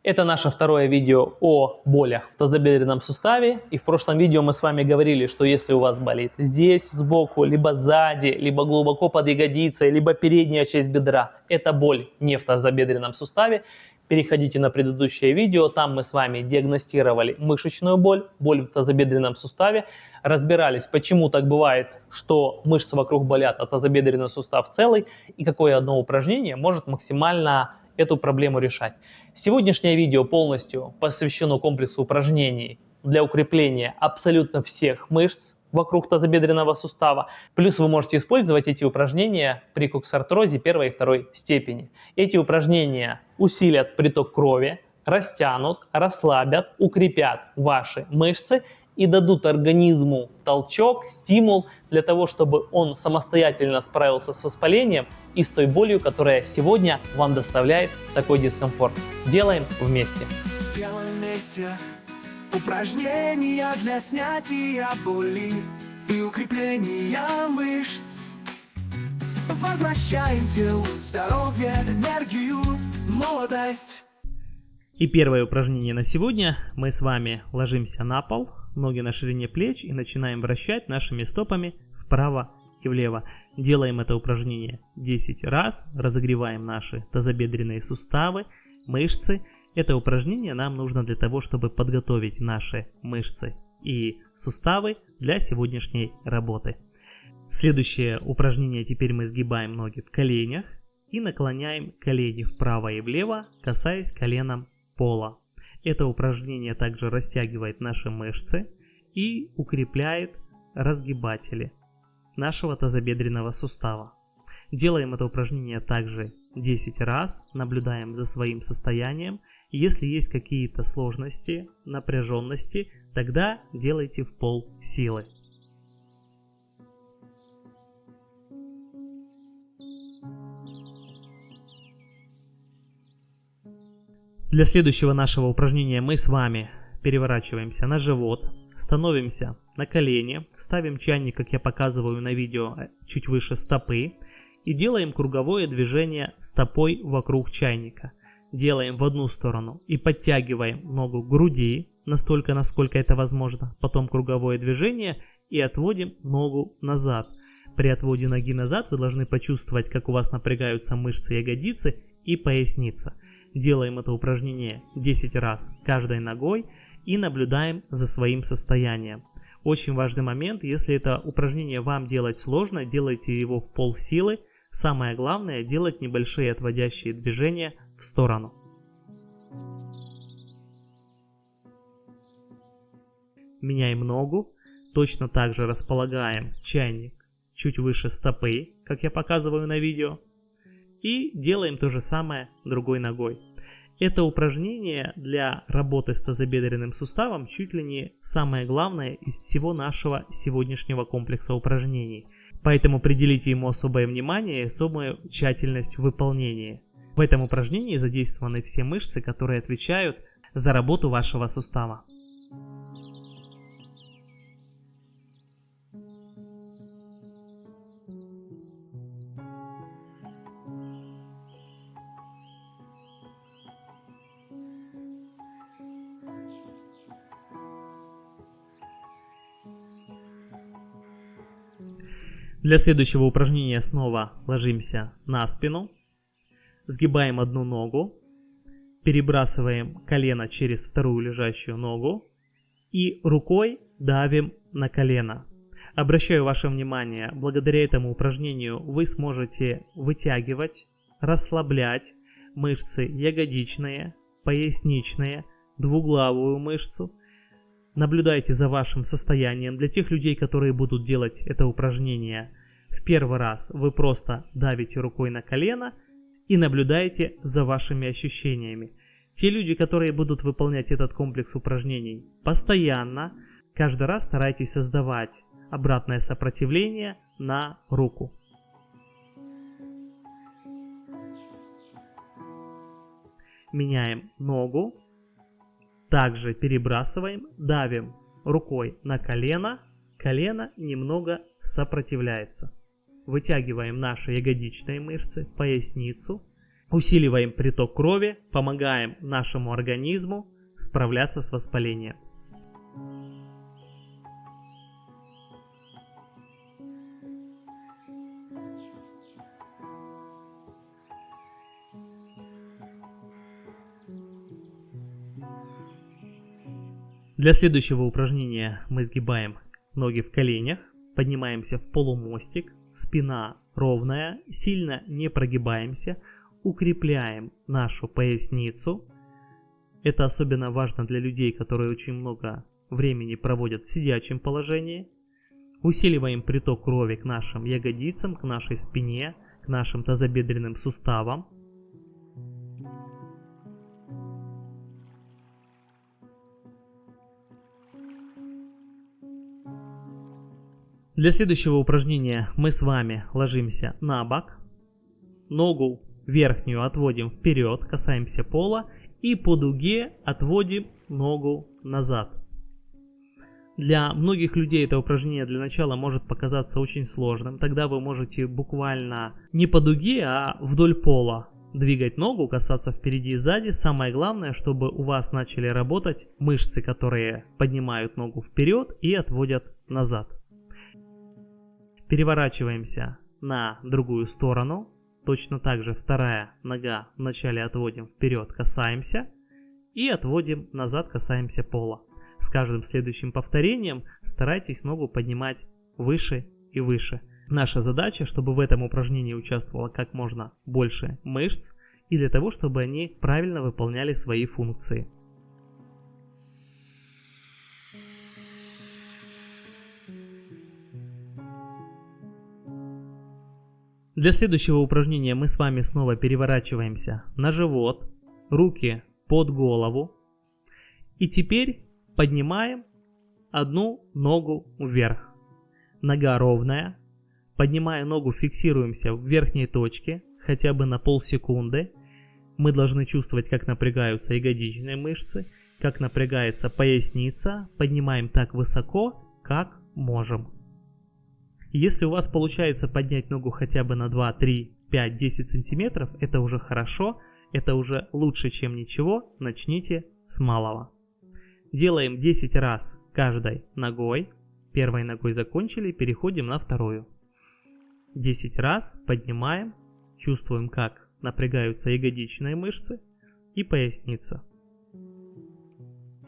Это наше второе видео о болях в тазобедренном суставе. И в прошлом видео мы с вами говорили, что если у вас болит здесь сбоку, либо сзади, либо глубоко под ягодицей, либо передняя часть бедра, это боль не в тазобедренном суставе. Переходите на предыдущее видео, там мы с вами диагностировали мышечную боль, боль в тазобедренном суставе, разбирались, почему так бывает, что мышцы вокруг болят, а тазобедренный сустав целый, и какое одно упражнение может максимально эту проблему решать. Сегодняшнее видео полностью посвящено комплексу упражнений для укрепления абсолютно всех мышц вокруг тазобедренного сустава. Плюс вы можете использовать эти упражнения при коксартрозе первой и второй степени. Эти упражнения усилят приток крови, растянут, расслабят, укрепят ваши мышцы и дадут организму толчок, стимул для того, чтобы он самостоятельно справился с воспалением и с той болью, которая сегодня вам доставляет такой дискомфорт. Делаем вместе. Делаем вместе упражнения для снятия боли и укрепления мышц. Возвращаем телу здоровье, энергию, молодость. И первое упражнение на сегодня. Мы с вами ложимся на пол, ноги на ширине плеч и начинаем вращать нашими стопами вправо и влево. Делаем это упражнение 10 раз, разогреваем наши тазобедренные суставы, мышцы. Это упражнение нам нужно для того, чтобы подготовить наши мышцы и суставы для сегодняшней работы. Следующее упражнение. Теперь мы сгибаем ноги в коленях и наклоняем колени вправо и влево, касаясь коленом пола. Это упражнение также растягивает наши мышцы и укрепляет разгибатели нашего тазобедренного сустава. Делаем это упражнение также 10 раз, наблюдаем за своим состоянием. Если есть какие-то сложности, напряженности, тогда делайте в пол силы. Для следующего нашего упражнения мы с вами переворачиваемся на живот, становимся на колени, ставим чайник, как я показываю на видео, чуть выше стопы и делаем круговое движение стопой вокруг чайника. Делаем в одну сторону и подтягиваем ногу к груди, настолько, насколько это возможно, потом круговое движение и отводим ногу назад. При отводе ноги назад вы должны почувствовать, как у вас напрягаются мышцы ягодицы и поясница. Делаем это упражнение 10 раз каждой ногой и наблюдаем за своим состоянием. Очень важный момент, если это упражнение вам делать сложно, делайте его в полсилы. Самое главное делать небольшие отводящие движения в сторону. Меняем ногу, точно так же располагаем чайник чуть выше стопы, как я показываю на видео. И делаем то же самое другой ногой. Это упражнение для работы с тазобедренным суставом чуть ли не самое главное из всего нашего сегодняшнего комплекса упражнений. Поэтому приділите ему особое внимание и особую тщательность в выполнении. В этом упражнении задействованы все мышцы, которые отвечают за работу вашего сустава. Для следующего упражнения снова ложимся на спину, сгибаем одну ногу, перебрасываем колено через вторую лежащую ногу и рукой давим на колено. Обращаю ваше внимание, благодаря этому упражнению вы сможете вытягивать, расслаблять мышцы ягодичные, поясничные, двуглавую мышцу. Наблюдайте за вашим состоянием. Для тех людей, которые будут делать это упражнение в первый раз, вы просто давите рукой на колено и наблюдаете за вашими ощущениями. Те люди, которые будут выполнять этот комплекс упражнений постоянно, каждый раз старайтесь создавать обратное сопротивление на руку. Меняем ногу. Также перебрасываем, давим рукой на колено, колено немного сопротивляется. Вытягиваем наши ягодичные мышцы, поясницу Усиливаем приток крови, помогаем нашему организму справляться с воспалением. Для следующего упражнения мы сгибаем ноги в коленях, поднимаемся в полумостик, спина ровная, сильно не прогибаемся, укрепляем нашу поясницу. Это особенно важно для людей, которые очень много времени проводят в сидячем положении. Усиливаем приток крови к нашим ягодицам, к нашей спине, к нашим тазобедренным суставам. Для следующего упражнения мы с вами ложимся на бок, ногу верхнюю отводим вперед, касаемся пола и по дуге отводим ногу назад. Для многих людей это упражнение для начала может показаться очень сложным. Тогда вы можете буквально не по дуге, а вдоль пола двигать ногу, касаться впереди и сзади. Самое главное, чтобы у вас начали работать мышцы, которые поднимают ногу вперед и отводят назад. Переворачиваемся на другую сторону. Точно так же вторая нога вначале отводим вперед, касаемся и отводим назад, касаемся пола. С каждым следующим повторением старайтесь ногу поднимать выше и выше. Наша задача, чтобы в этом упражнении участвовало как можно больше мышц и для того, чтобы они правильно выполняли свои функции. Для следующего упражнения мы с вами снова переворачиваемся на живот, руки под голову. И теперь поднимаем одну ногу вверх. Нога ровная. Поднимая ногу, фиксируемся в верхней точке, хотя бы на полсекунды. Мы должны чувствовать, как напрягаются ягодичные мышцы, как напрягается поясница. Поднимаем так высоко, как можем. Если у вас получается поднять ногу хотя бы на 2, 3, 5, 10 сантиметров, это уже хорошо, это уже лучше, чем ничего. Начните с малого. Делаем 10 раз каждой ногой. Первой ногой закончили, переходим на вторую. 10 раз поднимаем, чувствуем, как напрягаются ягодичные мышцы и поясница.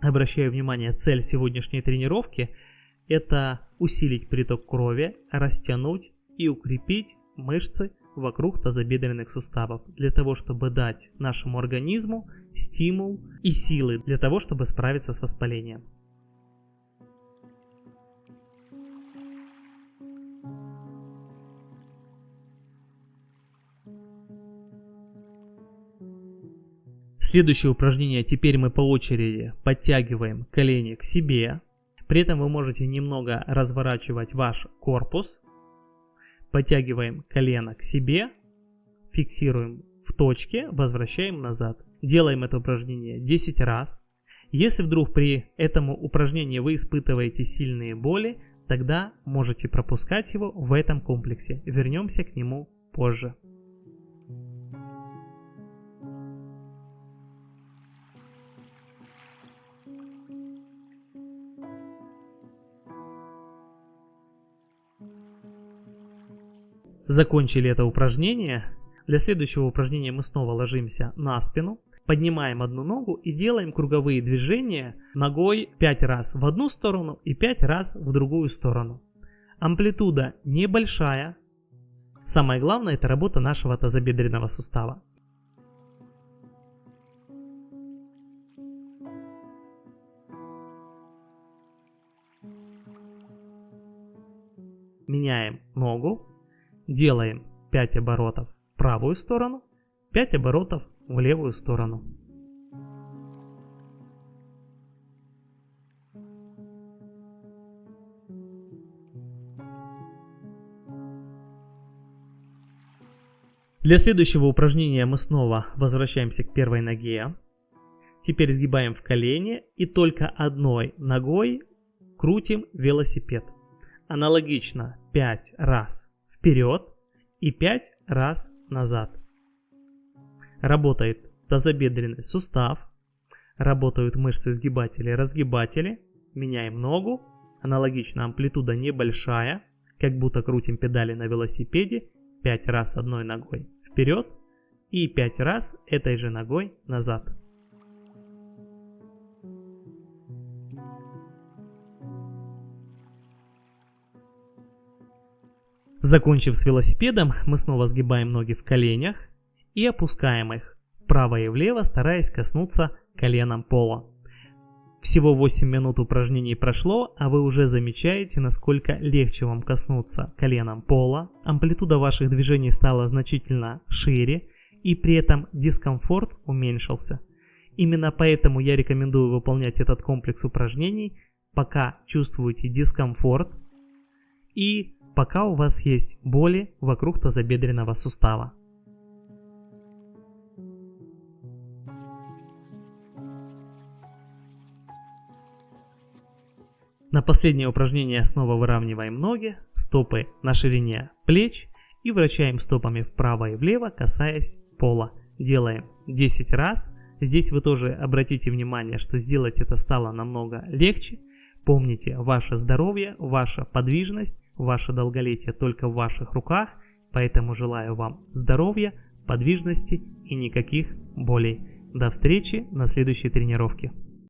Обращаю внимание, цель сегодняшней тренировки – это усилить приток крови, растянуть и укрепить мышцы вокруг тазобедренных суставов, для того, чтобы дать нашему организму стимул и силы для того, чтобы справиться с воспалением. Следующее упражнение. Теперь мы по очереди подтягиваем колени к себе. При этом вы можете немного разворачивать ваш корпус. Подтягиваем колено к себе, фиксируем в точке, возвращаем назад. Делаем это упражнение 10 раз. Если вдруг при этом упражнении вы испытываете сильные боли, тогда можете пропускать его в этом комплексе. Вернемся к нему позже. Закончили это упражнение. Для следующего упражнения мы снова ложимся на спину, поднимаем одну ногу и делаем круговые движения ногой 5 раз в одну сторону и 5 раз в другую сторону. Амплитуда небольшая. Самое главное — это работа нашего тазобедренного сустава. Меняем ногу. Делаем 5 оборотов в правую сторону, 5 оборотов в левую сторону. Для следующего упражнения мы снова возвращаемся к первой ноге. Теперь сгибаем в колени и только одной ногой крутим велосипед. Аналогично 5 раз вперед и 5 раз назад. Работает тазобедренный сустав, работают мышцы сгибатели и разгибатели. Меняем ногу. Аналогично амплитуда небольшая, как будто крутим педали на велосипеде. 5 раз одной ногой вперед и 5 раз этой же ногой назад. Закончив с велосипедом, мы снова сгибаем ноги в коленях и опускаем их вправо и влево, стараясь коснуться коленом пола. Всего 8 минут упражнений прошло, а вы уже замечаете, насколько легче вам коснуться коленом пола. Амплитуда ваших движений стала значительно шире, и при этом дискомфорт уменьшился. Именно поэтому я рекомендую выполнять этот комплекс упражнений, пока чувствуете дискомфорт и пока у вас есть боли вокруг тазобедренного сустава. На последнее упражнение снова выравниваем ноги, стопы на ширине плеч и вращаем стопами вправо и влево, касаясь пола. Делаем 10 раз. Здесь вы тоже обратите внимание, что сделать это стало намного легче. Помните, ваше здоровье, ваша подвижность, ваше долголетие только в ваших руках, поэтому желаю вам здоровья, подвижности и никаких болей. До встречи на следующей тренировке.